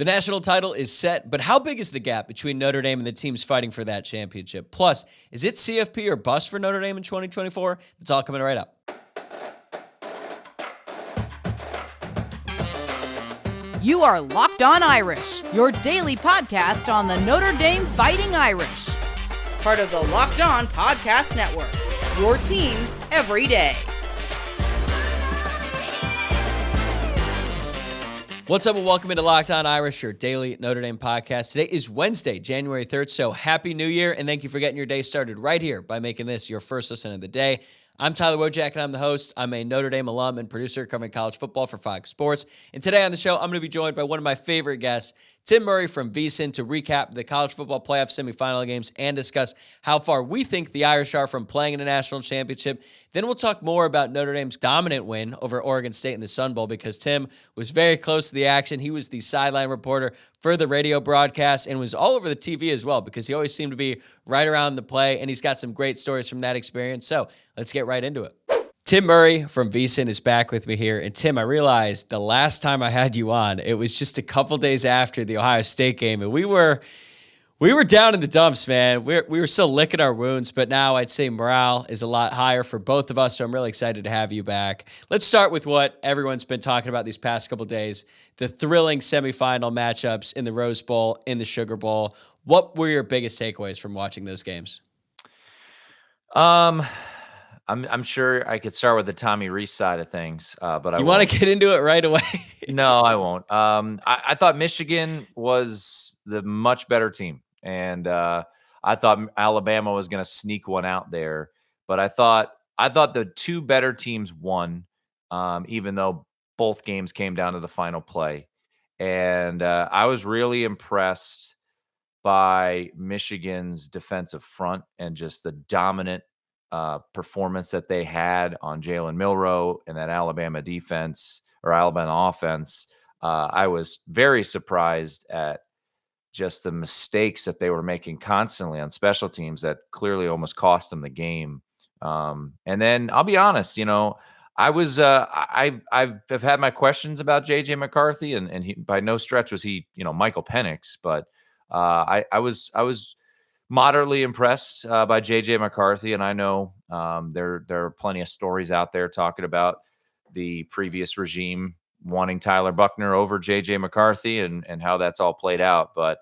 The national title is set, but how big is the gap between Notre Dame and the teams fighting for that championship? Plus, is it CFP or bust for Notre Dame in 2024? That's all coming right up. You are Locked On Irish, your daily podcast on the Notre Dame Fighting Irish. Part of the Locked On Podcast Network, your team every day. What's up and welcome into Locked On Irish, your daily Notre Dame podcast. Today is Wednesday, January 3rd, so happy New Year, and thank you for getting your day started right here by making this your first listen of the day. I'm Tyler Wojciak, and I'm the host. I'm a Notre Dame alum and producer covering college football for FIVE Sports. And today on the show, I'm going to be joined by one of my favorite guests, Tim Murray from VSin, to recap the college football playoff semifinal games and discuss how far we think the Irish are from playing in a national championship. Then we'll talk more about Notre Dame's dominant win over Oregon State in the Sun Bowl, because Tim was very close to the action. He was the sideline reporter for the radio broadcast and was all over the TV as well, because he always seemed to be right around the play, and he's got some great stories from that experience. So let's get right into it. Tim Murray from VSin is back with me here. And Tim, I realized the last time I had you on, it was just a couple days after the Ohio State game, and we were down in the dumps, man. We were still licking our wounds, but now I'd say morale is a lot higher for both of us, so I'm really excited to have you back. Let's start with what everyone's been talking about these past couple days, the thrilling semifinal matchups in the Rose Bowl, in the Sugar Bowl. What were your biggest takeaways from watching those games? I'm sure I could start with the Tommy Rees side of things, but You want to get into it right away? No, I won't. I thought Michigan was the much better team, and I thought Alabama was going to sneak one out there. But I thought the two better teams won, even though both games came down to the final play. And I was really impressed by Michigan's defensive front and just the dominant performance that they had on Jalen Milroe and that Alabama defense or Alabama offense. I was very surprised at just the mistakes that they were making constantly on special teams that clearly almost cost them the game. And then I'll be honest, I was I've had my questions about JJ McCarthy, and he by no stretch was he Michael Penix, but I was moderately impressed by JJ McCarthy, and I know there are plenty of stories out there talking about the previous regime wanting Tyler Buchner over JJ McCarthy and how that's all played out. But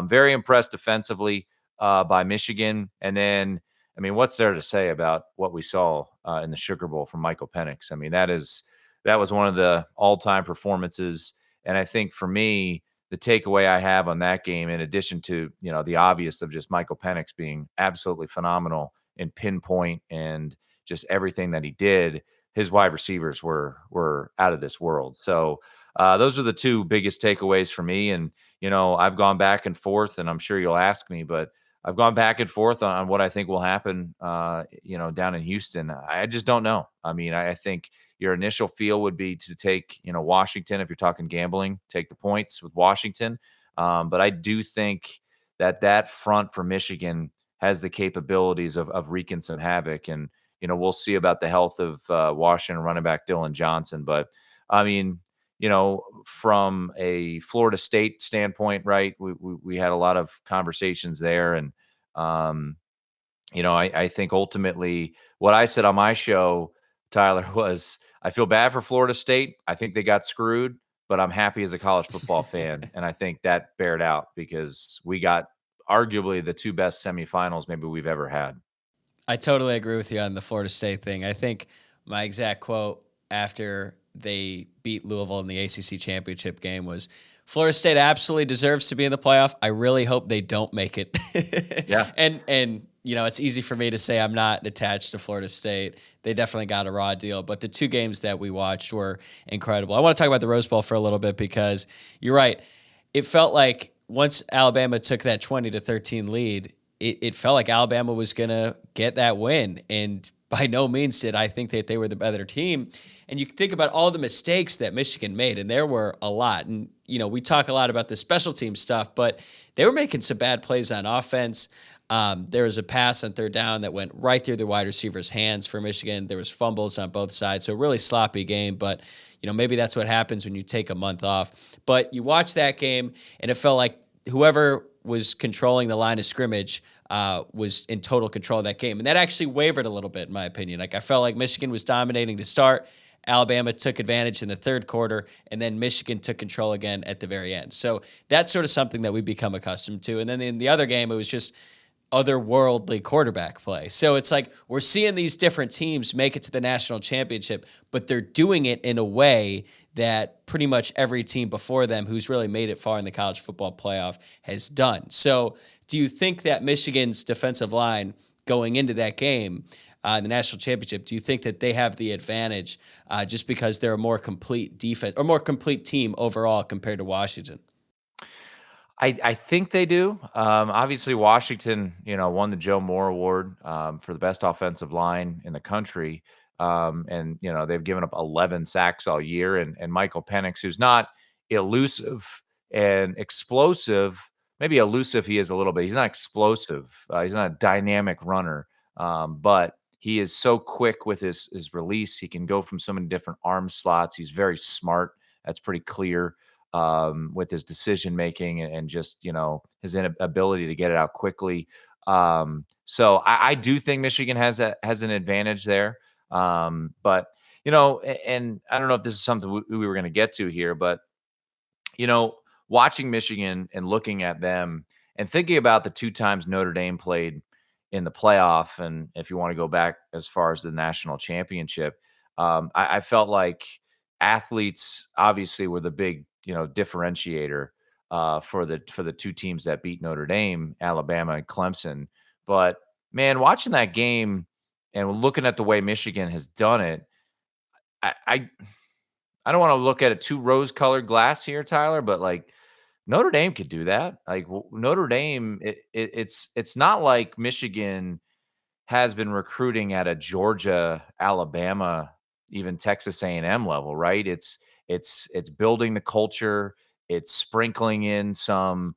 very impressed defensively by Michigan. And then, I mean, what's there to say about what we saw in the Sugar Bowl from Michael Penix? I mean, that was one of the all-time performances. And I think for me, the takeaway I have on that game, in addition to, the obvious of just Michael Penix being absolutely phenomenal in pinpoint and just everything that he did, his wide receivers were out of this world. So those are the two biggest takeaways for me. And, I've gone back and forth, and I'm sure you'll ask me, but I've gone back and forth on what I think will happen, down in Houston. I just don't know. I mean, I think your initial feel would be to take, Washington. If you're talking gambling, take the points with Washington. But I do think that front for Michigan has the capabilities of wreaking some havoc. And, we'll see about the health of Washington running back Dylan Johnson. But, I mean, from a Florida State standpoint, right, we had a lot of conversations there. And, I think ultimately what I said on my show, Tyler, was I feel bad for Florida State. I think they got screwed, but I'm happy as a college football fan. And I think that bared out because we got arguably the two best semifinals maybe we've ever had. I totally agree with you on the Florida State thing. I think my exact quote after they beat Louisville in the ACC championship game was, Florida State absolutely deserves to be in the playoff. I really hope they don't make it. Yeah. And it's easy for me to say I'm not attached to Florida State. They definitely got a raw deal, but the two games that we watched were incredible. I want to talk about the Rose Bowl for a little bit because you're right. It felt like once Alabama took that 20-13 lead, it felt like Alabama was going to get that win. And by no means did I think that they were the better team. And you think about all the mistakes that Michigan made, and there were a lot. And, we talk a lot about the special team stuff, but they were making some bad plays on offense. There was a pass on third down that went right through the wide receiver's hands for Michigan. There was fumbles on both sides, so a really sloppy game. But, maybe that's what happens when you take a month off. But you watch that game, and it felt like whoever was controlling the line of scrimmage was in total control of that game. And that actually wavered a little bit, in my opinion. Like, I felt like Michigan was dominating to start. Alabama took advantage in the third quarter, and then Michigan took control again at the very end. So that's sort of something that we've become accustomed to. And then in the other game, it was just otherworldly quarterback play. So it's like we're seeing these different teams make it to the national championship, but they're doing it in a way that pretty much every team before them who's really made it far in the college football playoff has done. So do you think that Michigan's defensive line going into that game, the national championship, do you think that they have the advantage just because they're a more complete defense or more complete team overall compared to Washington? I think they do. Obviously, Washington, won the Joe Moore Award for the best offensive line in the country. And they've given up 11 sacks all year. And Michael Penix, who's not elusive and explosive, maybe elusive he is a little bit. He's not explosive. He's not a dynamic runner. But he is so quick with his release. He can go from so many different arm slots. He's very smart. That's pretty clear. With his decision making and just his ability to get it out quickly. So I do think Michigan has an advantage there. But and I don't know if this is something we were going to get to here, but watching Michigan and looking at them and thinking about the two times Notre Dame played in the playoff, and if you want to go back as far as the national championship, I felt like athletes obviously were the big differentiator for the two teams that beat Notre Dame, Alabama and Clemson. But man, watching that game and looking at the way Michigan has done it, I don't want to look at it too rose-colored glass here, Tyler, but like Notre Dame could do that. Like Notre Dame, it's not like Michigan has been recruiting at a Georgia, Alabama, even Texas A&M level, right? It's building the culture. It's sprinkling in some,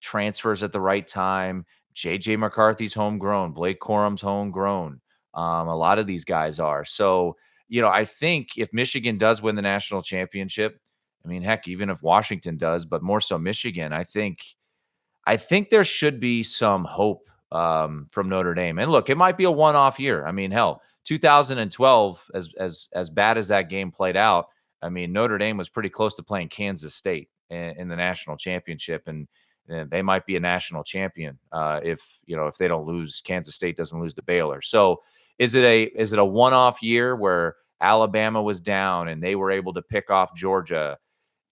transfers at the right time. JJ McCarthy's homegrown. Blake Corum's homegrown. A lot of these guys are. So, I think if Michigan does win the national championship, I mean, heck, even if Washington does, but more so Michigan, I think there should be some hope from Notre Dame. And look, it might be a one-off year. I mean, hell, 2012, as bad as that game played out, I mean, Notre Dame was pretty close to playing Kansas State in the national championship, and they might be a national champion if they don't lose. Kansas State doesn't lose to Baylor. So is it a one-off year where Alabama was down and they were able to pick off Georgia?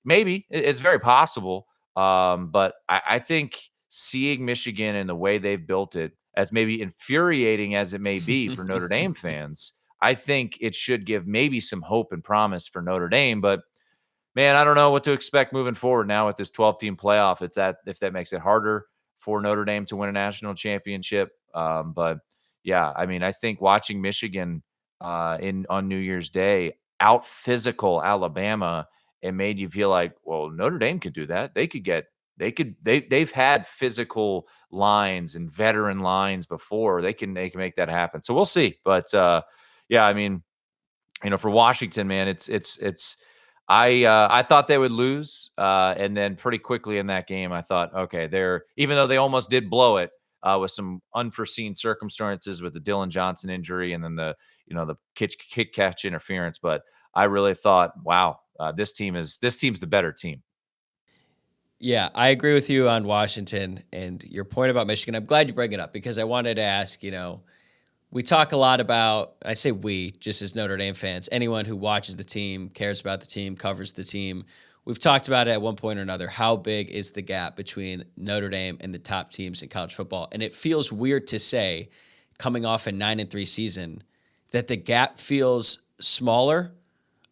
Maybe it's very possible, but I think seeing Michigan and the way they've built it, as maybe infuriating as it may be for Notre Dame fans, I think it should give maybe some hope and promise for Notre Dame. But man, I don't know what to expect moving forward now with this 12-team playoff. If that makes it harder for Notre Dame to win a national championship. But yeah, I mean, I think watching Michigan on New Year's Day out physical Alabama, it made you feel like, well, Notre Dame could do that. They've had physical lines and veteran lines before. They can make that happen. So we'll see. But yeah, I mean, for Washington, man, I thought they would lose, and then pretty quickly in that game, I thought, okay, even though they almost did blow it with some unforeseen circumstances with the Dylan Johnson injury and then the kick catch interference, but I really thought, wow, this team's the better team. Yeah, I agree with you on Washington and your point about Michigan. I'm glad you bring it up because I wanted to ask, we talk a lot about, I say we, just as Notre Dame fans, anyone who watches the team, cares about the team, covers the team. We've talked about it at one point or another. How big is the gap between Notre Dame and the top teams in college football? And it feels weird to say, coming off a 9-3 season, that the gap feels smaller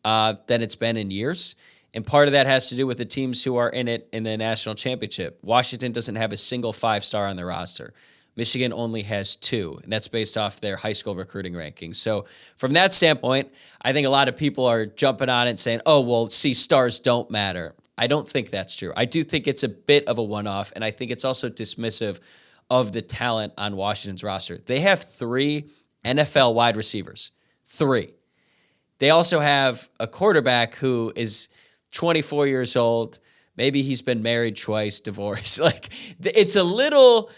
than it's been in years. And part of that has to do with the teams who are in it in the national championship. Washington doesn't have a single 5-star on their roster. Michigan only has 2, and that's based off their high school recruiting rankings. So from that standpoint, I think a lot of people are jumping on it and saying, oh, well, see, stars don't matter. I don't think that's true. I do think it's a bit of a one-off, and I think it's also dismissive of the talent on Washington's roster. They have 3 NFL wide receivers. 3. they also have a quarterback who is 24 years old. Maybe he's been married twice, divorced. Like, it's a little,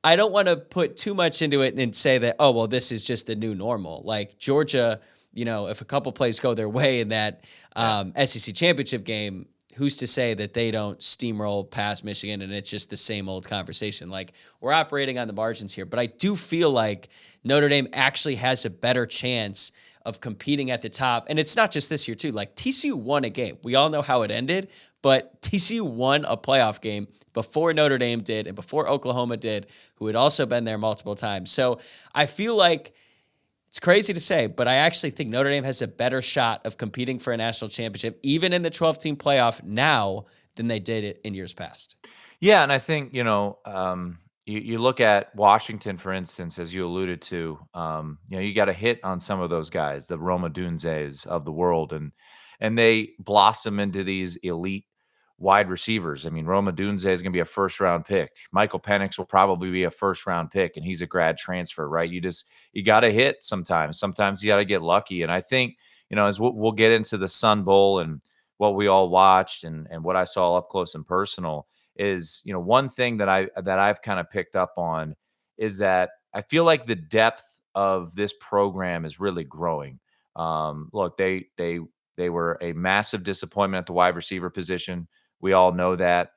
I don't want to put too much into it and say that, oh, well, this is just the new normal. Like, Georgia, if a couple plays go their way in that SEC championship game, who's to say that they don't steamroll past Michigan and it's just the same old conversation? Like, we're operating on the margins here, but I do feel like Notre Dame actually has a better chance of competing at the top. And it's not just this year too. Like, TCU won a game. We all know how it ended, but TCU won a playoff game before Notre Dame did and before Oklahoma did, who had also been there multiple times. So I feel like it's crazy to say, but I actually think Notre Dame has a better shot of competing for a national championship, even in the 12-team playoff now, than they did it in years past. Yeah, and I think, you look at Washington, for instance, as you alluded to, you got to hit on some of those guys, the Roma Dunzes of the world, and they blossom into these elite wide receivers. I mean, Roma Dunze is going to be a first-round pick. Michael Penix will probably be a first-round pick, and he's a grad transfer, right? You got to hit sometimes. Sometimes you got to get lucky. And I think, as we'll get into the Sun Bowl and what we all watched and what I saw up close and personal is, one thing that I've kind of picked up on is that I feel like the depth of this program is really growing. Look, they were a massive disappointment at the wide receiver position. We all know that.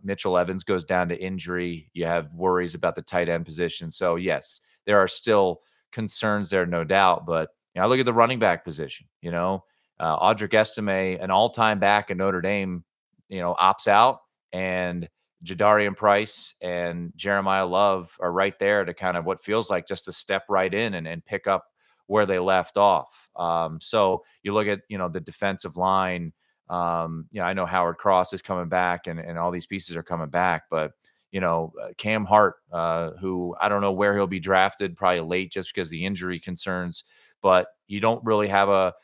Mitchell Evans goes down to injury. You have worries about the tight end position. So yes, there are still concerns there, no doubt. But I look at the running back position. Audric Estime, an all-time back in Notre Dame, opts out, and Jadarian Price and Jeremiah Love are right there to kind of what feels like just to step right in and pick up where they left off. So you look at, the defensive line. I know Howard Cross is coming back and all these pieces are coming back, but Cam Hart, who I don't know where he'll be drafted, probably late just because of the injury concerns, but you don't really have a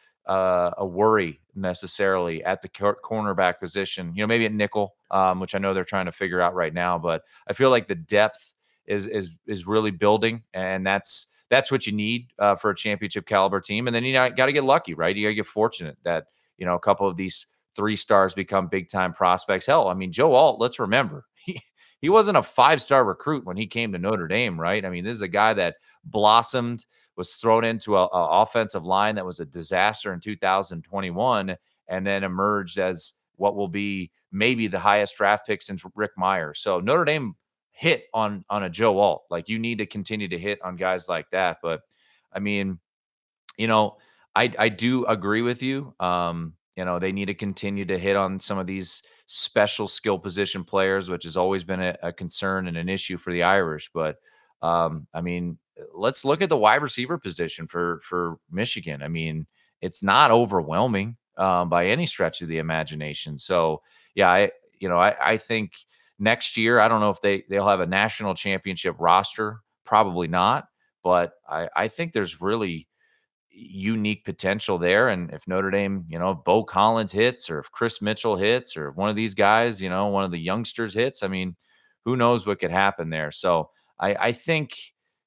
worry necessarily at the cornerback position, maybe at nickel, which I know they're trying to figure out right now, but I feel like the depth is really building, and that's what you need for a championship caliber team. And then you got to get lucky, right? You got to get fortunate that, a couple of these 3 stars become big time prospects. Hell, I mean, Joe Alt, let's remember, he wasn't a 5-star recruit when he came to Notre Dame, right? I mean, this is a guy that blossomed, was thrown into a offensive line that was a disaster in 2021, and then emerged as what will be maybe the highest draft pick since Rick Meyer. So Notre Dame hit on a Joe Alt. Like, you need to continue to hit on guys like that. But I mean, I do agree with you. They need to continue to hit on some of these special skill position players, which has always been a concern and an issue for the Irish. But I mean, let's look at the wide receiver position for Michigan. I mean, it's not overwhelming by any stretch of the imagination. So yeah, I think next year, I don't know if they'll have a national championship roster, probably not, but I think there's really unique potential there. And if Notre Dame, if Bo Collins hits, or if Chris Mitchell hits, or one of these guys, one of the youngsters hits, I mean, who knows what could happen there. So I think,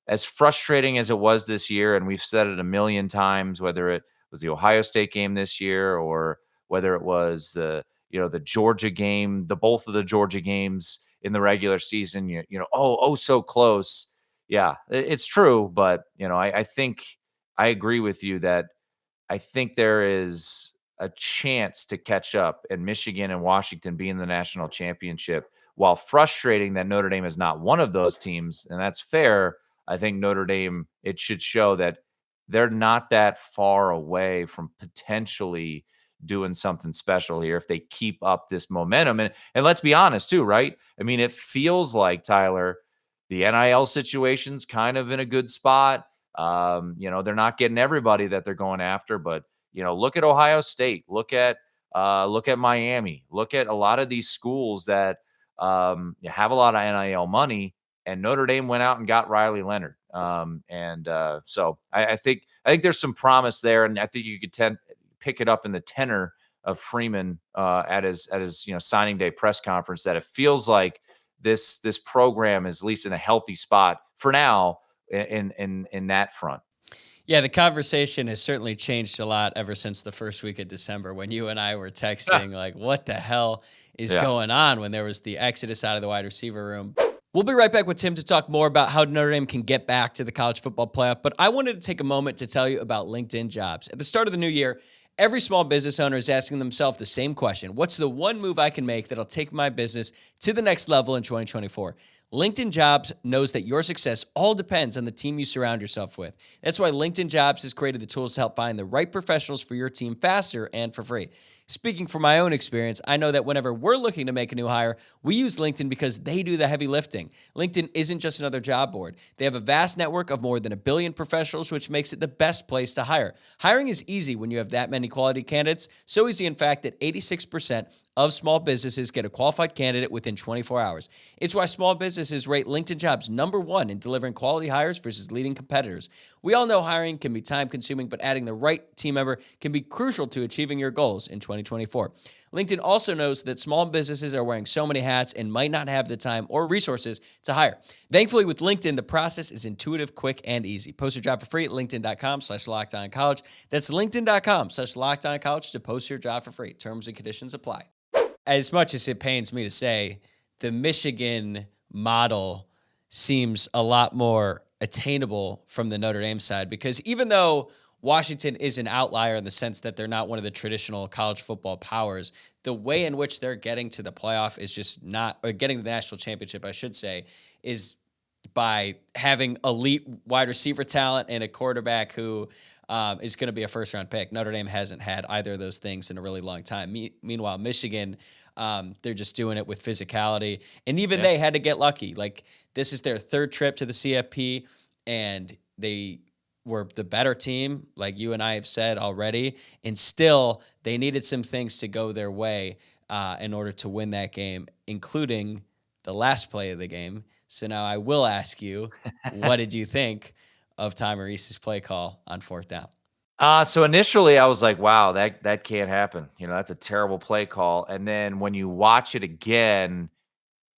as frustrating as it was this year, and we've said it a million times, whether it was the Ohio State game this year, or whether it was the Georgia game, both of the Georgia games in the regular season, so close. Yeah, it's true. But, I think I agree with you that I think there is a chance to catch up, and Michigan and Washington being the national championship, while frustrating that Notre Dame is not one of those teams. And that's fair. I think Notre Dame, it should show that they're not that far away from potentially doing something special here if they keep up this momentum. And let's be honest too, right? I mean, it feels like, Tyler, the NIL situation's kind of in a good spot. They're not getting everybody that they're going after, but look at Ohio State, look at Miami, look at a lot of these schools that have a lot of NIL money, and Notre Dame went out and got Riley Leonard. So I think there's some promise there, and I think you could pick it up in the tenor of Freeman at his signing day press conference, that it feels like this program is at least in a healthy spot for now in that front. Yeah, the conversation has certainly changed a lot ever since the first week of December when you and I were texting, like, what the hell is Yeah. going on when there was the exodus out of the wide receiver room. We'll be right back with Tim to talk more about how Notre Dame can get back to the college football playoff, but I wanted to take a moment to tell you about LinkedIn Jobs. At the start of the new year, every small business owner is asking themselves the same question. What's the one move I can make that'll take my business to the next level in 2024? LinkedIn Jobs knows that your success all depends on the team you surround yourself with. That's why LinkedIn Jobs has created the tools to help find the right professionals for your team faster and for free. Speaking from my own experience, I know that whenever we're looking to make a new hire, we use LinkedIn because they do the heavy lifting. LinkedIn isn't just another job board. They have a vast network of more than 1 billion professionals, which makes it the best place to hire. Hiring is easy when you have that many quality candidates. So easy, in fact, that 86% of small businesses get a qualified candidate within 24 hours. It's why small businesses rate LinkedIn Jobs #1 in delivering quality hires versus leading competitors. We all know hiring can be time-consuming, but adding the right team member can be crucial to achieving your goals in 2024. LinkedIn also knows that small businesses are wearing so many hats and might not have the time or resources to hire. Thankfully, with LinkedIn, the process is intuitive, quick, and easy. Post your job for free at linkedin.com/lockedoncollege. That's linkedin.com/lockedoncollege to post your job for free. Terms and conditions apply. As much as it pains me to say, the Michigan model seems a lot more attainable from the Notre Dame side, because even though Washington is an outlier in the sense that they're not one of the traditional college football powers, the way in which they're getting to the playoff is just not, or getting to the national championship, I should say, is by having elite wide receiver talent and a quarterback who is going to be a first-round pick. Notre Dame hasn't had either of those things in a really long time. Meanwhile, Michigan, they're just doing it with physicality. And even they had to get lucky. Like, this is their third trip to the CFP, and they were the better team, like you and I have said already. And still, they needed some things to go their way in order to win that game, including the last play of the game. So now I will ask you, what did you think of Tommy Rees's play call on 4th down? So initially I was like, wow, that can't happen. That's a terrible play call. And then when you watch it again,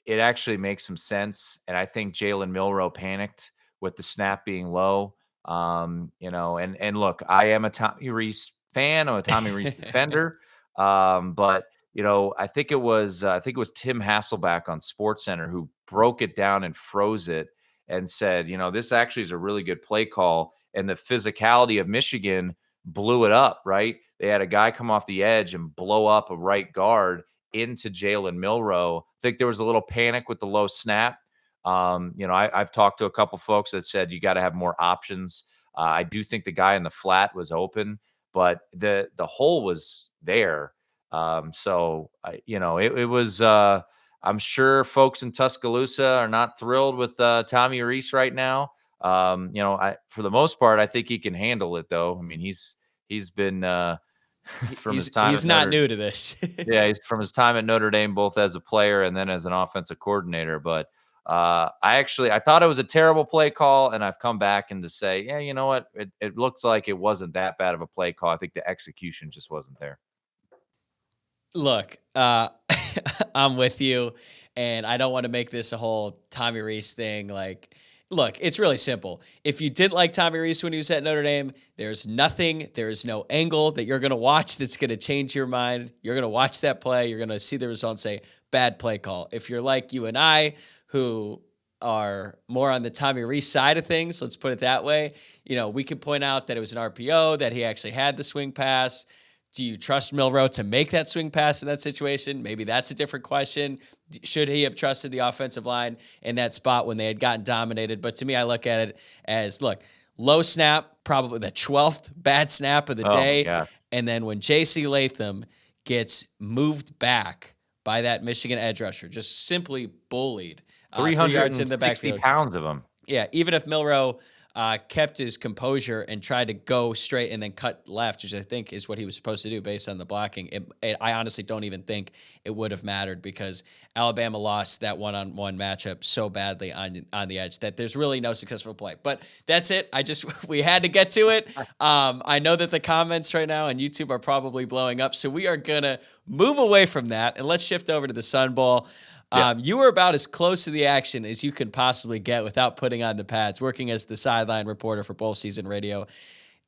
it actually makes some sense. And I think Jalen Milroe panicked with the snap being low. And look, I am a Tommy Rees fan. I'm a Tommy Rees defender. But I think it was Tim Hasselback on SportsCenter who broke it down and froze it and said, this actually is a really good play call. And the physicality of Michigan blew it up, right? They had a guy come off the edge and blow up a right guard into Jalen Milroe. I think there was a little panic with the low snap. I've talked to a couple folks that said you got to have more options. I do think the guy in the flat was open, but the hole was there. It was. I'm sure folks in Tuscaloosa are not thrilled with Tommy Rees right now. For the most part, I think he can handle it, though. I mean, he's been from his time. He's not new to this. Yeah, he's from his time at Notre Dame, both as a player and then as an offensive coordinator. But I thought it was a terrible play call, and I've come back and to say, yeah, you know what? It looks like it wasn't that bad of a play call. I think the execution just wasn't there. Look, I'm with you, and I don't want to make this a whole Tommy Rees thing. Like, look, it's really simple. If you didn't like Tommy Rees when he was at Notre Dame, there's no angle that you're going to watch that's going to change your mind. You're going to watch that play. You're going to see the result and say, bad play call. If you're like you and I, who are more on the Tommy Rees side of things, let's put it that way, we could point out that it was an RPO, that he actually had the swing pass. Do you trust Milroe to make that swing pass in that situation? Maybe that's a different question. Should he have trusted the offensive line in that spot when they had gotten dominated? But to me, I look at it as, low snap, probably the 12th bad snap of the day. And then when J.C. Latham gets moved back by that Michigan edge rusher, just simply bullied. 300 yards in the backfield. pounds of him. Yeah, even if Milroe kept his composure and tried to go straight and then cut left, which I think is what he was supposed to do based on the blocking, I honestly don't even think it would have mattered, because Alabama lost that one-on-one matchup so badly on the edge that there's really no successful play. But that's it. We had to get to it. I know that the comments right now on YouTube are probably blowing up, so we are going to move away from that, and let's shift over to the Sun Bowl. You were about as close to the action as you could possibly get without putting on the pads, working as the sideline reporter for bowl season radio.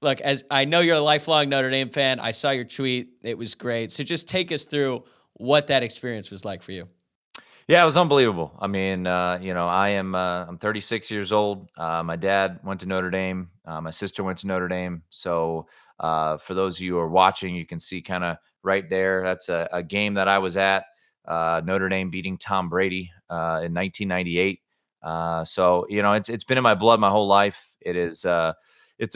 look, as I know you're a lifelong Notre Dame fan, I saw your tweet. It was great. So just take us through what that experience was like for you. Yeah, it was unbelievable. I mean, I'm 36 years old. My dad went to Notre Dame. My sister went to Notre Dame. So for those of you who are watching, you can see kind of right there. That's a game that I was at. Notre Dame beating Tom Brady in 1998. So it's been in my blood my whole life. It's a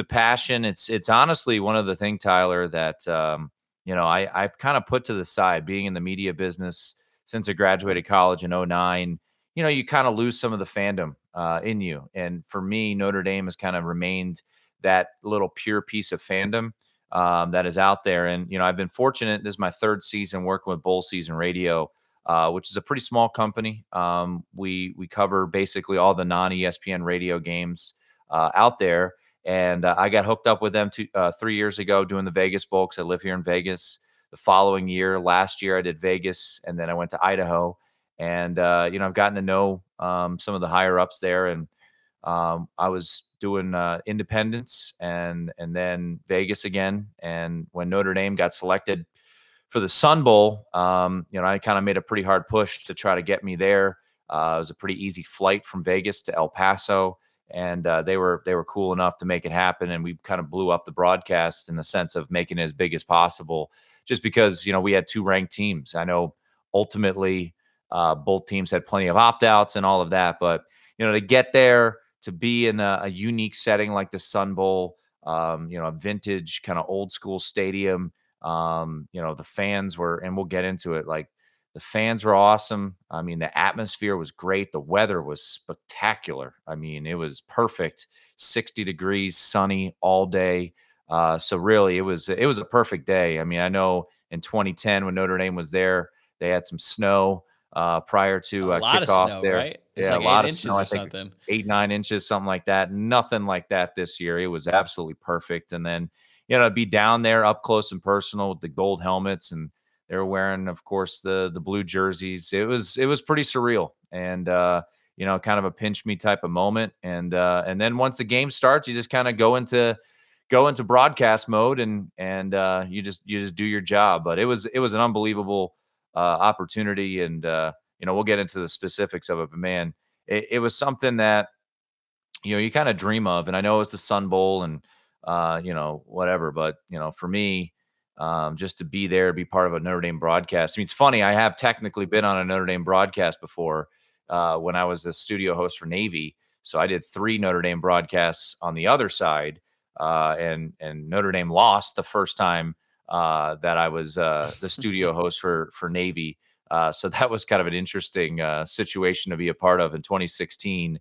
passion. It's honestly one of the things, Tyler, that I've kind of put to the side. Being in the media business since I graduated college in '09, you kind of lose some of the fandom in you. And for me, Notre Dame has kind of remained that little pure piece of fandom that is out there. And I've been fortunate. This is my third season working with Bowl Season Radio, which is a pretty small company. We cover basically all the non-ESPN radio games out there. And I got hooked up with them 3 years ago doing the Vegas Bowl because I live here in Vegas. The following year, last year, I did Vegas, and then I went to Idaho. And I've gotten to know some of the higher ups there, and I was doing Independence and then Vegas again. And when Notre Dame got selected for the Sun Bowl, I kind of made a pretty hard push to try to get me there. It was a pretty easy flight from Vegas to El Paso. And they were cool enough to make it happen, and we kind of blew up the broadcast in the sense of making it as big as possible. Just because we had two ranked teams. I know ultimately both teams had plenty of opt outs and all of that, but to get there, to be in a unique setting like the Sun Bowl, a vintage kind of old school stadium. The fans were, and we'll get into it. Like the fans were awesome. I mean, the atmosphere was great. The weather was spectacular. I mean, it was perfect. 60 degrees, sunny all day. So really, it was a perfect day. I mean, I know in 2010 when Notre Dame was there, they had some snow prior to a lot kickoff of snow, there. right? It's Yeah, like a lot 8 of inches snow. or I think something. 8-9 inches, something like that. Nothing like that this year. It was absolutely perfect. And then to be down there up close and personal with the gold helmets, and they were wearing, of course, the blue jerseys. It was pretty surreal, and kind of a pinch me type of moment. And then once the game starts, you just kind of go into broadcast mode, and you just do your job. But it was an unbelievable opportunity, and we'll get into the specifics of it. But man, it was something that you kind of dream of. And I know it's the Sun Bowl and whatever, but for me, just to be there, be part of a Notre Dame broadcast. I mean, it's funny. I have technically been on a Notre Dame broadcast before when I was a studio host for Navy. So I did 3 Notre Dame broadcasts on the other side, and Notre Dame lost the first time that I was the studio host for Navy. So that was kind of an interesting situation to be a part of in 2016.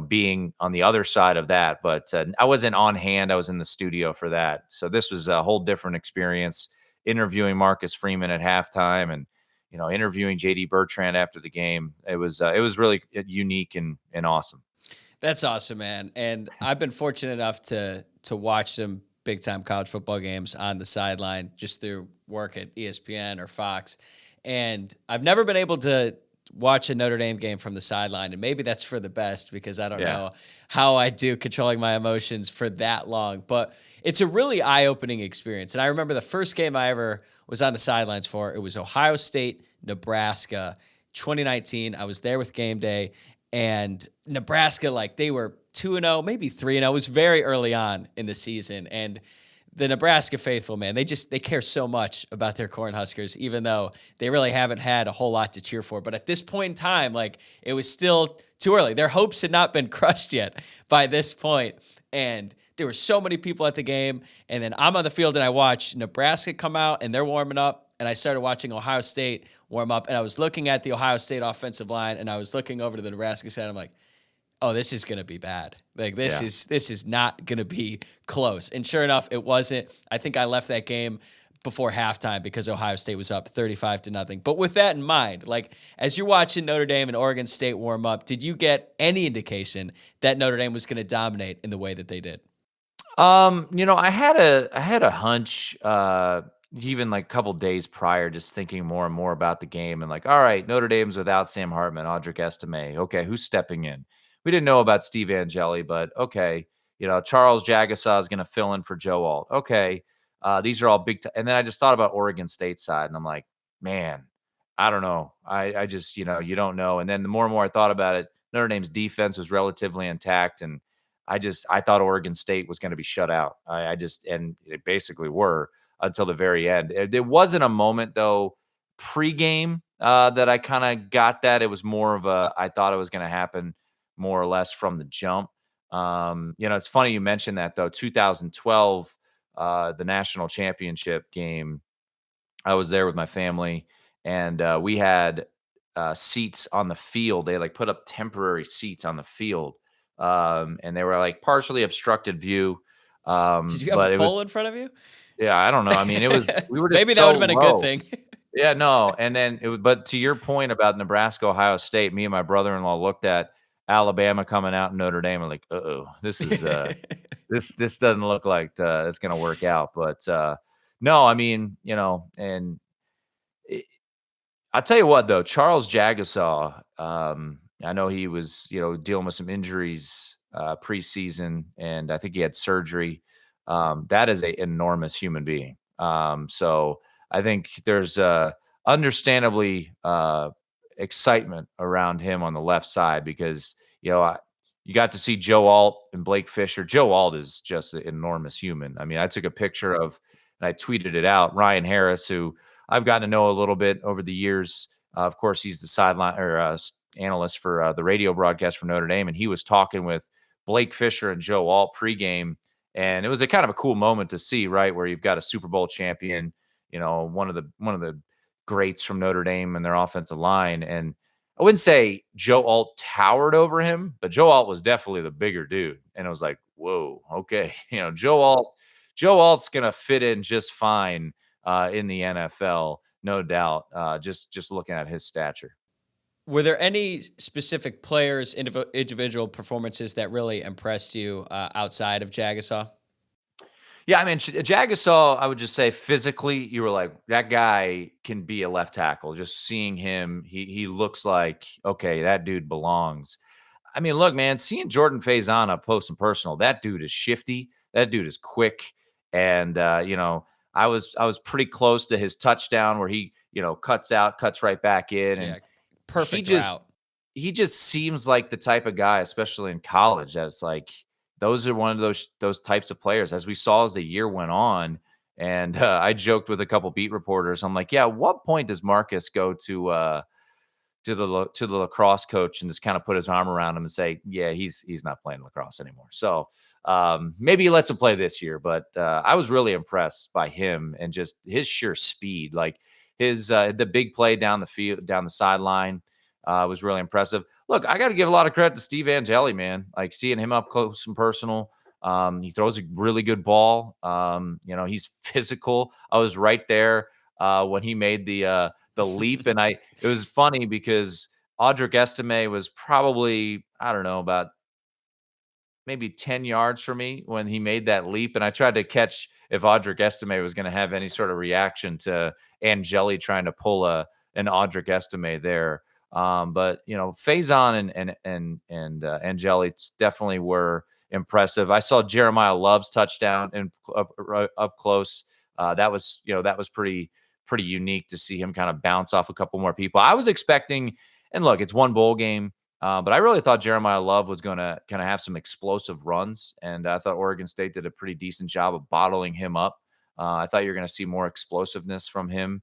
Being on the other side of that, but I wasn't on hand. I was in the studio for that. So this was a whole different experience, interviewing Marcus Freeman at halftime and, interviewing JD Bertrand after the game. It was really unique and awesome. That's awesome, man. And I've been fortunate enough to watch some big time college football games on the sideline just through work at ESPN or Fox. And I've never been able to watch a Notre Dame game from the sideline, and maybe that's for the best because I don't know how I do controlling my emotions for that long, but it's a really eye-opening experience. And I remember the first game I ever was on the sidelines for, it was Ohio State, Nebraska, 2019. I was there with Game Day, and Nebraska, like they were 2-0, maybe 3-0. It was very early on in the season, and the Nebraska faithful, man, they care so much about their Cornhuskers, even though they really haven't had a whole lot to cheer for. But at this point in time, like it was still too early. Their hopes had not been crushed yet by this point. And there were so many people at the game. And then I'm on the field and I watch Nebraska come out and they're warming up. And I started watching Ohio State warm up. And I was looking at the Ohio State offensive line and I was looking over to the Nebraska side. I'm like, oh, this is going to be bad. Like this is not going to be close. And sure enough, it wasn't. I think I left that game before halftime because Ohio State was up 35-0. But with that in mind, like as you're watching Notre Dame and Oregon State warm up, did you get any indication that Notre Dame was going to dominate in the way that they did? I had a hunch, even like a couple days prior, just thinking more and more about the game and like, all right, Notre Dame's without Sam Hartman, Audric Estime. Okay, who's stepping in? We didn't know about Steve Angeli, but okay, Charles Jagasaw is going to fill in for Joe Alt. Okay. These are all big. And then I just thought about Oregon State side, and I'm like, man, I don't know. I just, you don't know. And then the more and more I thought about it, Notre Dame's defense was relatively intact. And I thought Oregon State was going to be shut out. And it basically were until the very end. There wasn't a moment though pregame that I kind of got that. It was more of I thought it was going to happen more or less from the jump. It's funny you mentioned that though. 2012, the national championship game, I was there with my family, and we had seats on the field. They put up temporary seats on the field. And they were partially obstructed view. Did you have a pole in front of you? Yeah, I don't know. I mean, we were just maybe that would have been a good thing. Yeah, no. And then but to your point about Nebraska, Ohio State, me and my brother-in-law looked at Alabama coming out in Notre Dame and this is this doesn't look like it's going to work out. But no, I mean, and I'll tell you what though, Charles Jagasaw, I know he was, dealing with some injuries preseason, and I think he had surgery. That is an enormous human being. So I think there's understandably excitement around him on the left side because, you got to see Joe Alt and Blake Fisher. Joe Alt is just an enormous human. I mean, I took a picture of, and I tweeted it out, Ryan Harris, who I've gotten to know a little bit over the years. Of course, he's the sideline or analyst for the radio broadcast for Notre Dame, and he was talking with Blake Fisher and Joe Alt pregame, and it was a kind of a cool moment to see, right, where you've got a Super Bowl champion, one of the greats from Notre Dame and their offensive line, and I wouldn't say Joe Alt towered over him, but Joe Alt was definitely the bigger dude, and it was like, whoa, okay, Joe Alt's gonna fit in just fine in the NFL, no doubt. Just looking at his stature. Were there any specific players, individual performances that really impressed you outside of Jagasaw? Yeah, I mean, Jagasaw, I would just say physically, you were like, that guy can be a left tackle. Just seeing him, he looks like, okay, that dude belongs. I mean, look, man, seeing Jordan Faison up close and personal, that dude is shifty. That dude is quick. And, I was pretty close to his touchdown where he, cuts right back in. And perfect route. He just seems like the type of guy, especially in college, that it's like, those are one of those types of players, as we saw as the year went on. And I joked with a couple beat reporters. I'm like, yeah, at what point does Marcus go to the lacrosse coach and just kind of put his arm around him and say, yeah, he's not playing lacrosse anymore. So maybe he lets him play this year. But I was really impressed by him and just his sheer speed, like his the big play down the field, down the sideline. Was really impressive. Look, I got to give a lot of credit to Steve Angeli, man. Like seeing him up close and personal. He throws a really good ball. He's physical. I was right there when he made the leap, and it was funny because Audric Estime was probably, I don't know, about maybe 10 yards from me when he made that leap, and I tried to catch if Audric Estime was going to have any sort of reaction to Angeli trying to pull an Audric Estime there. But Faison and Angeli definitely were impressive. I saw Jeremiah Love's touchdown and up close. That was pretty unique to see him kind of bounce off a couple more people. I was expecting, and look, it's one bowl game, but I really thought Jeremiah Love was going to kind of have some explosive runs, and I thought Oregon State did a pretty decent job of bottling him up. I thought you were going to see more explosiveness from him.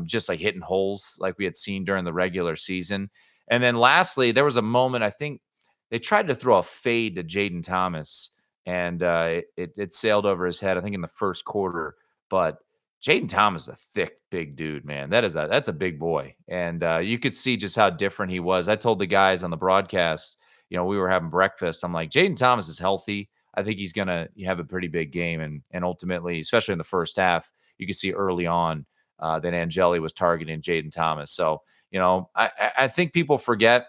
Just like hitting holes like we had seen during the regular season. And then lastly, there was a moment, I think they tried to throw a fade to Jaden Thomas, and it sailed over his head, I think in the first quarter. But Jaden Thomas is a thick, big dude, man. That's a big boy. And you could see just how different he was. I told the guys on the broadcast, we were having breakfast. I'm like, Jaden Thomas is healthy. I think he's going to have a pretty big game. And ultimately, especially in the first half, you could see early on that Angeli was targeting Jaden Thomas. So, I think people forget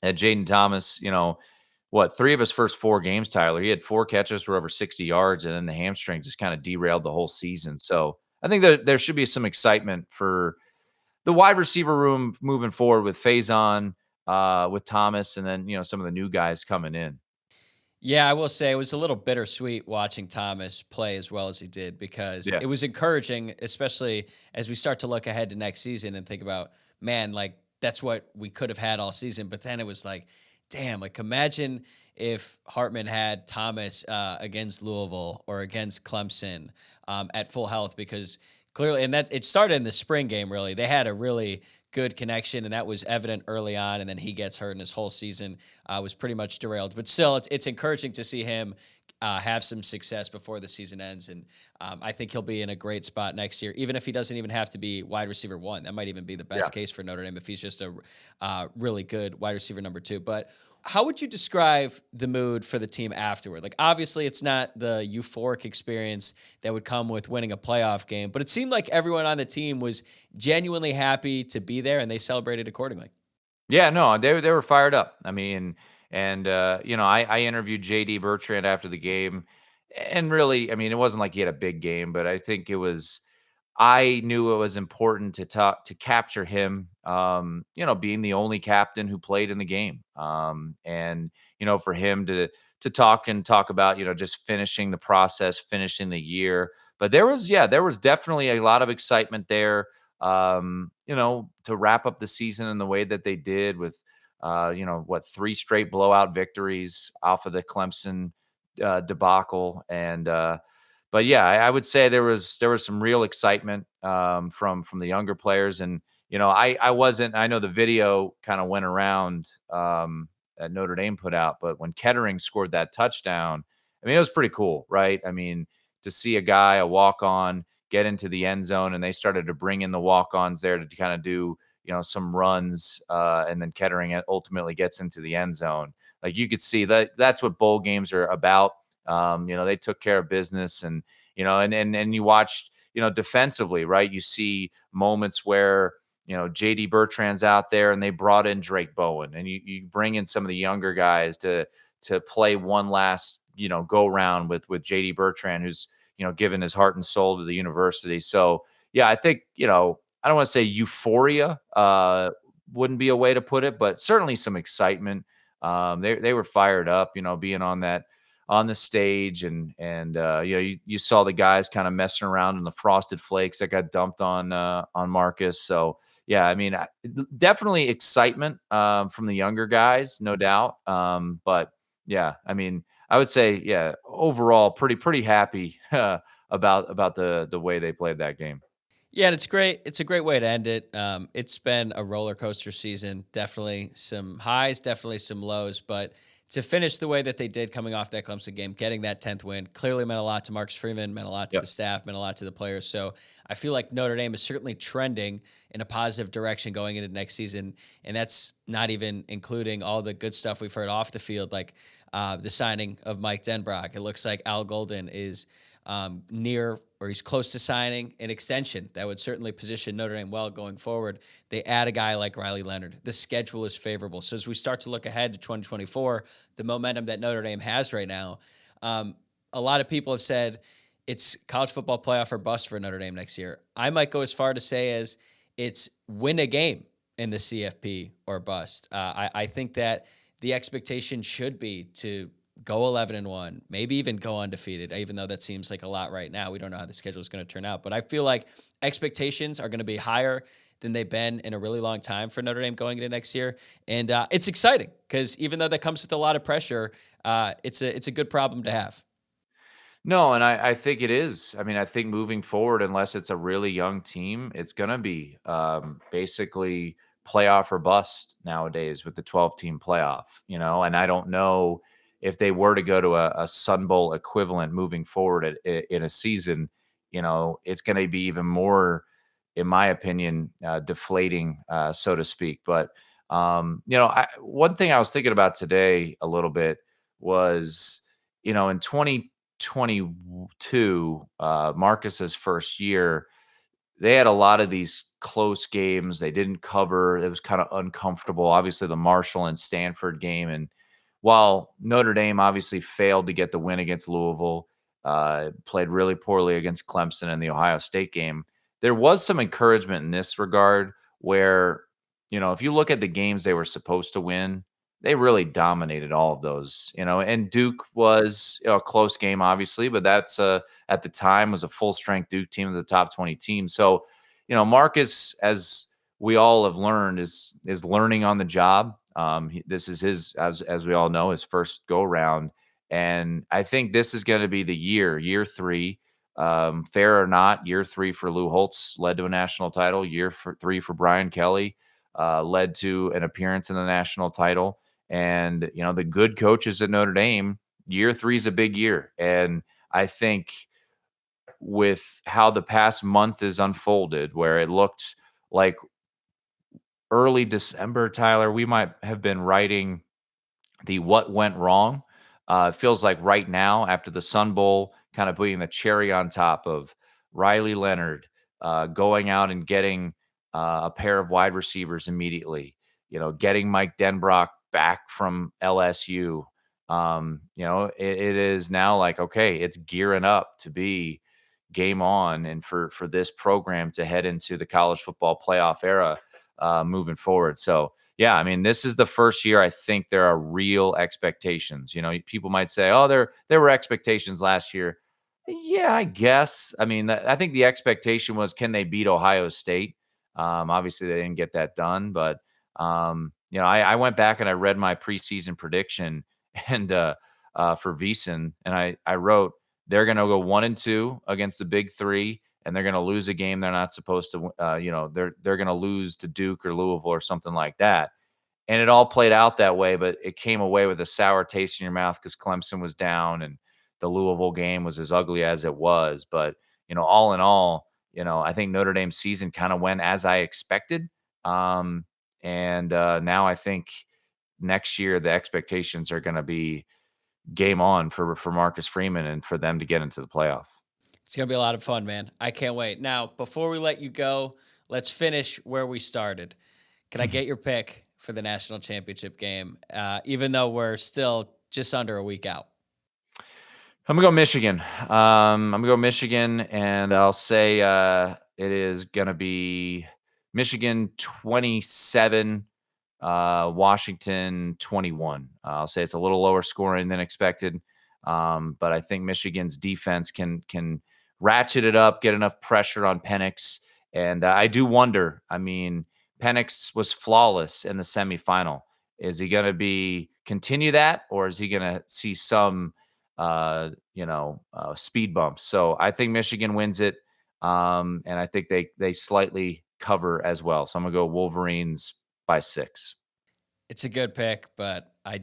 that Jaden Thomas, 3 of his first 4 games, Tyler, he had 4 catches for over 60 yards, and then the hamstring just kind of derailed the whole season. So I think that there should be some excitement for the wide receiver room moving forward with Faison, with Thomas, and then, some of the new guys coming in. Yeah, I will say it was a little bittersweet watching Thomas play as well as he did because Yeah. it was encouraging, especially as we start to look ahead to next season and think about, man, like that's what we could have had all season. But then it was like, damn, like imagine if Hartman had Thomas against Louisville or against Clemson at full health because clearly, and that it started in the spring game, really. They had a really good connection, and that was evident early on. And then he gets hurt, and his whole season was pretty much derailed. But still, it's encouraging to see him have some success before the season ends. And I think he'll be in a great spot next year, even if he doesn't even have to be wide receiver one. That might even be the best case for Notre Dame if he's just a really good wide receiver number two. But how would you describe the mood for the team afterward? Like, obviously, it's not the euphoric experience that would come with winning a playoff game, but it seemed like everyone on the team was genuinely happy to be there and they celebrated accordingly. Yeah, no, they were fired up. I mean, and I interviewed JD Bertrand after the game, and really, I mean, it wasn't like he had a big game, but I think it was. I knew it was important to capture him. Being the only captain who played in the game, and for him to talk about just finishing the process, finishing the year. But there was definitely a lot of excitement there. To wrap up the season in the way that they did with, three straight blowout victories off of the Clemson debacle. But yeah, I would say there was some real excitement from the younger players. And, I wasn't, I know the video kind of went around that Notre Dame put out, but when Kettering scored that touchdown, I mean, it was pretty cool, right? I mean, to see a walk-on get into the end zone, and they started to bring in the walk-ons there to kind of do, some runs, and then Kettering ultimately gets into the end zone. Like, you could see that's what bowl games are about. They took care of business, and and you watched, defensively, right? You see moments where JD Bertrand's out there, and they brought in Drake Bowen, and you bring in some of the younger guys to play one last go round with JD Bertrand, who's given his heart and soul to the university. So yeah, I think I don't want to say euphoria, wouldn't be a way to put it, but certainly some excitement. They were fired up, being on the stage, and you saw the guys kind of messing around in the frosted flakes that got dumped on Marcus. So yeah, I mean, definitely excitement from the younger guys, no doubt. But yeah, I mean, I would say, yeah, overall, pretty happy about the way they played that game. Yeah, and it's great. It's a great way to end it. It's been a roller coaster season. Definitely some highs, definitely some lows. But to finish the way that they did coming off that Clemson game, getting that 10th win, clearly meant a lot to Marcus Freeman, meant a lot to the staff, meant a lot to the players. So I feel like Notre Dame is certainly trending in a positive direction going into next season. And that's not even including all the good stuff we've heard off the field, like the signing of Mike Denbrock. It looks like Al Golden is near, or he's close to signing an extension that would certainly position Notre Dame well going forward. They add a guy like Riley Leonard. The schedule is favorable. So as we start to look ahead to 2024, the momentum that Notre Dame has right now, a lot of people have said it's college football playoff or bust for Notre Dame next year. I might go as far to say as it's win a game in the CFP or bust. I think that the expectation should be to go 11-1, maybe even go undefeated, even though that seems like a lot right now. We don't know how the schedule is going to turn out, but I feel like expectations are going to be higher than they've been in a really long time for Notre Dame going into next year. And it's exciting because even though that comes with a lot of pressure, it's a good problem to have. No, and I think it is. I mean, I think moving forward, unless it's a really young team, it's going to be basically playoff or bust nowadays with the 12-team playoff, and I don't know if they were to go to a Sun Bowl equivalent moving forward in a season, it's going to be even more, in my opinion, deflating, so to speak. But, one thing I was thinking about today a little bit was, in 2022, Marcus's first year, they had a lot of these close games. They didn't cover. It was kind of uncomfortable. Obviously, the Marshall and Stanford game. And while Notre Dame obviously failed to get the win against Louisville, played really poorly against Clemson in the Ohio State game, there was some encouragement in this regard where, if you look at the games they were supposed to win, they really dominated all of those, and Duke was a close game, obviously, but that's at the time was a full strength Duke team of the top 20 team. So, Marcus, as we all have learned, is learning on the job. This is his, as we all know, his first go round. And I think this is going to be the year 3, fair or not, year 3 for Lou Holtz, led to a national title, year 3 for Brian Kelly, led to an appearance in the national title. And, the good coaches at Notre Dame, year 3 is a big year. And I think with how the past month is unfolded, where it looked like early December, Tyler, we might have been writing the what went wrong. It feels like right now, after the Sun Bowl, kind of putting the cherry on top of Riley Leonard going out and getting a pair of wide receivers immediately, getting Mike Denbrock back from LSU. It is now like, okay, it's gearing up to be game on, and for this program to head into the college football playoff era moving forward. So, yeah, I mean, this is the first year I think there are real expectations. People might say, oh, there were expectations last year. Yeah, I guess. I mean, I think the expectation was, can they beat Ohio State? Obviously, they didn't get that done. But, I went back and I read my preseason prediction and for VSin, and I wrote, they're going to go 1-2 against the big 3. And they're going to lose a game they're not supposed to, they're going to lose to Duke or Louisville or something like that. And it all played out that way, but it came away with a sour taste in your mouth because Clemson was down and the Louisville game was as ugly as it was. But, all in all, I think Notre Dame's season kind of went as I expected. And now I think next year the expectations are going to be game on for Marcus Freeman and for them to get into the playoff. It's going to be a lot of fun, man. I can't wait. Now, before we let you go, let's finish where we started. Can I get your pick for the national championship game, even though we're still just under a week out? I'm going to go Michigan. And I'll say it is going to be Michigan 27, Washington 21. I'll say it's a little lower scoring than expected, but I think Michigan's defense can ratchet it up, get enough pressure on Penix. And I do wonder, I mean, Penix was flawless in the semifinal. Is he going to continue that, or is he going to see some, speed bumps? So I think Michigan wins it. And I think they slightly cover as well. So I'm going to go Wolverines by 6. It's a good pick, but I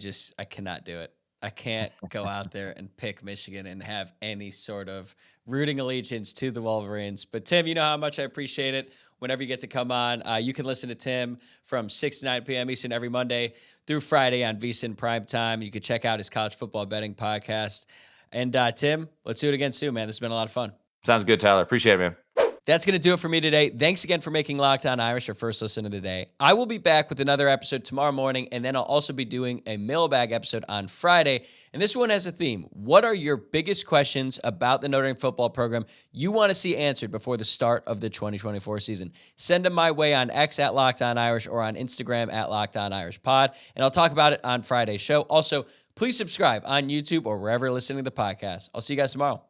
cannot do it. I can't go out there and pick Michigan and have any sort of rooting allegiance to the Wolverines. But Tim, you know how much I appreciate it. Whenever you get to come on, you can listen to Tim from 6 to 9 p.m. Eastern every Monday through Friday on VSin Primetime. You can check out his college football betting podcast. And Tim, let's do it again soon, man. This has been a lot of fun. Sounds good, Tyler. Appreciate it, man. That's going to do it for me today. Thanks again for making Locked On Irish your first listen of the day. I will be back with another episode tomorrow morning, and then I'll also be doing a mailbag episode on Friday. And this one has a theme. What are your biggest questions about the Notre Dame football program you want to see answered before the start of the 2024 season? Send them my way on X at Locked On Irish or on Instagram at Locked On Irish Pod, and I'll talk about it on Friday's show. Also, please subscribe on YouTube or wherever you're listening to the podcast. I'll see you guys tomorrow.